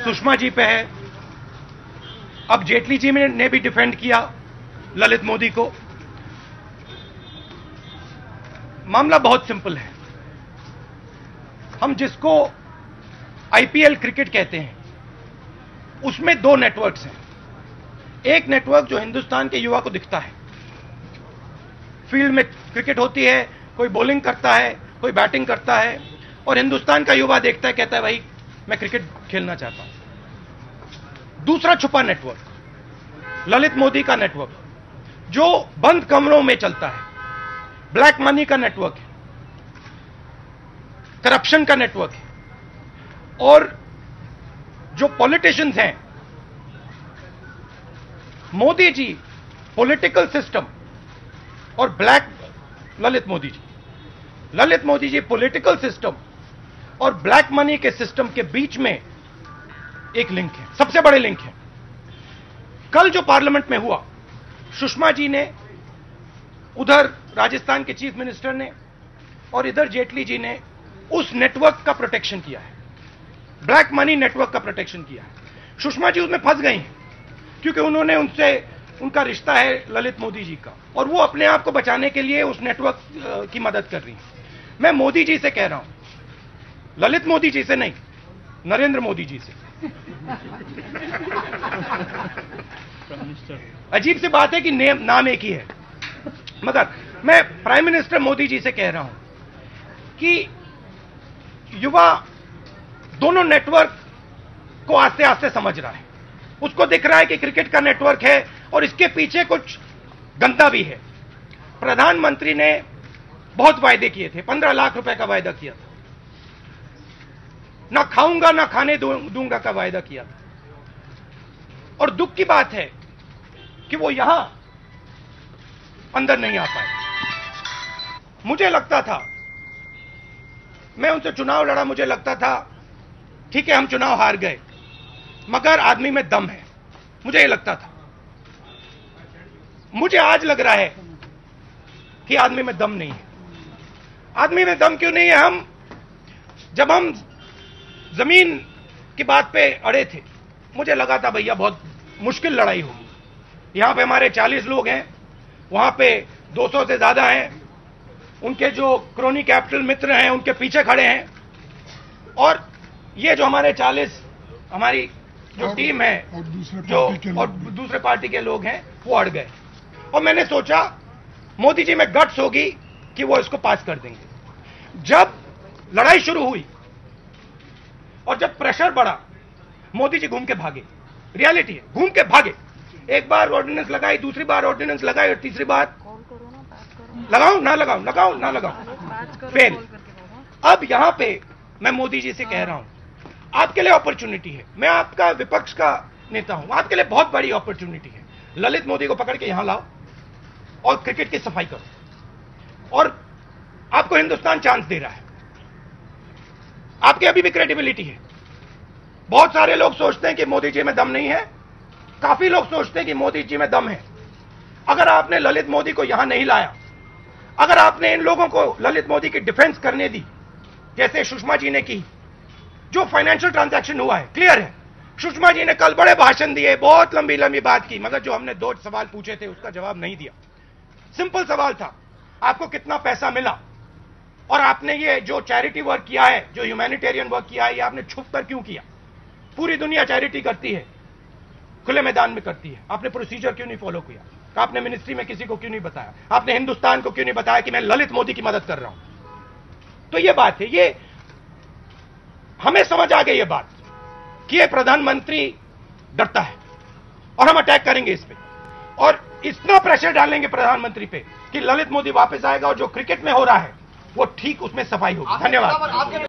सुषमा जी पे है, अब जेटली जी ने भी डिफेंड किया ललित मोदी को। मामला बहुत सिंपल है। हम जिसको आईपीएल क्रिकेट कहते हैं उसमें दो नेटवर्क्स हैं। एक नेटवर्क जो हिंदुस्तान के युवा को दिखता है, फील्ड में क्रिकेट होती है, कोई बॉलिंग करता है, कोई बैटिंग करता है, और हिंदुस्तान का युवा देखता है, कहता है भाई मैं क्रिकेट खेलना चाहता हूं। दूसरा छुपा नेटवर्क ललित मोदी का नेटवर्क, जो बंद कमरों में चलता है, ब्लैक मनी का नेटवर्क है, करप्शन का नेटवर्क है, और जो पॉलिटिशियंस हैं, मोदी जी पॉलिटिकल सिस्टम और black Lalit Modi ji political system और ब्लैक मनी के सिस्टम के बीच में एक लिंक है, सबसे बड़े लिंक है। कल जो पार्लियामेंट में हुआ, सुषमा जी ने, उधर राजस्थान के चीफ मिनिस्टर ने और इधर जेटली जी ने उस नेटवर्क का प्रोटेक्शन किया है, ब्लैक मनी नेटवर्क का प्रोटेक्शन किया है। सुषमा जी उसमें फंस गई हैं क्योंकि उन्होंने उनसे, उनका रिश्ता है ललित मोदी जी का, और वो अपने आप को बचाने के लिए उस नेटवर्क की मदद कर रही हैं। मैं मोदी जी से कह रहा हूं, ललित मोदी जी से नहीं, नरेंद्र मोदी जी से। अजीब सी बात है कि नाम एक ही है, मगर मैं प्राइम मिनिस्टर मोदी जी से कह रहा हूं कि युवा दोनों नेटवर्क को आस्ते आस्ते समझ रहा है। उसको दिख रहा है कि क्रिकेट का नेटवर्क है और इसके पीछे कुछ गंदा भी है। प्रधानमंत्री ने बहुत वायदे किए थे, 15 लाख रुपए का वायदा किया था, ना खाऊंगा ना खाने दूंगा का वायदा किया था। और दुख की बात है कि वो यहां अंदर नहीं आ पाए। मुझे लगता था, मैं उनसे चुनाव लड़ा, मुझे लगता था ठीक है हम चुनाव हार गए, मगर आदमी में दम है, मुझे ये लगता था। मुझे आज लग रहा है कि आदमी में दम नहीं है। आदमी में दम क्यों नहीं है? जब हम जमीन की बात पे अड़े थे, मुझे लगा था भैया बहुत मुश्किल लड़ाई होगी। यहां पे हमारे 40 लोग हैं, वहां पे 200 से ज्यादा हैं, उनके जो क्रोनी कैपिटल मित्र हैं उनके पीछे खड़े हैं, और ये जो हमारे 40 हमारी जो टीम है और दूसरे पार्टी के लोग हैं वो अड़ गए। और मैंने सोचा मोदी जी में गट्स होगी कि वो इसको पास कर देंगे। जब लड़ाई शुरू हुई और जब प्रेशर बढ़ा, मोदी जी घूम के भागे। रियलिटी है, घूम के भागे। एक बार ऑर्डिनेंस लगाई, दूसरी बार ऑर्डिनेंस लगाई, और तीसरी बार लगाऊं ना लगाऊं, लगाऊं ना लगाऊं, फेल। अब यहां पे मैं मोदी जी से कह रहा हूं, आपके लिए अपॉर्चुनिटी है। मैं आपका विपक्ष का नेता हूं, आपके लिए बहुत बड़ी अपॉर्चुनिटी है। ललित मोदी को पकड़ के यहां लाओ और क्रिकेट की सफाई करो। और आपको हिंदुस्तान चांस दे रहा है, आपकी अभी भी क्रेडिबिलिटी है। बहुत सारे लोग सोचते हैं कि मोदी जी में दम नहीं है, काफी लोग सोचते हैं कि मोदी जी में दम है। अगर आपने ललित मोदी को यहां नहीं लाया, अगर आपने इन लोगों को ललित मोदी की डिफेंस करने दी जैसे सुषमा जी ने की, जो फाइनेंशियल ट्रांजैक्शन हुआ है क्लियर है। सुषमा जी ने कल बड़े भाषण दिए, बहुत लंबी लंबी बात की, मगर जो हमने 2 सवाल पूछे थे उसका जवाब नहीं दिया। सिंपल सवाल था, आपको कितना पैसा मिला, और आपने ये जो चैरिटी वर्क किया है, जो ह्यूमैनिटेरियन वर्क किया है, ये आपने छुप कर क्यों किया? पूरी दुनिया चैरिटी करती है, खुले मैदान में करती है, आपने प्रोसीजर क्यों नहीं फॉलो किया? आपने मिनिस्ट्री में किसी को क्यों नहीं बताया? आपने हिंदुस्तान को क्यों नहीं बताया कि मैं ललित मोदी की मदद कर रहा हूं? तो ये बात है, ये हमें समझ आ गई ये बात कि ये प्रधानमंत्री डरता है और हम अटैक करेंगे इस पे, और इतना प्रेशर डालेंगे प्रधानमंत्री पे कि ललित मोदी वापस आएगा और जो क्रिकेट में हो रहा है वो ठीक उसमें सफाई होगी। धन्यवाद।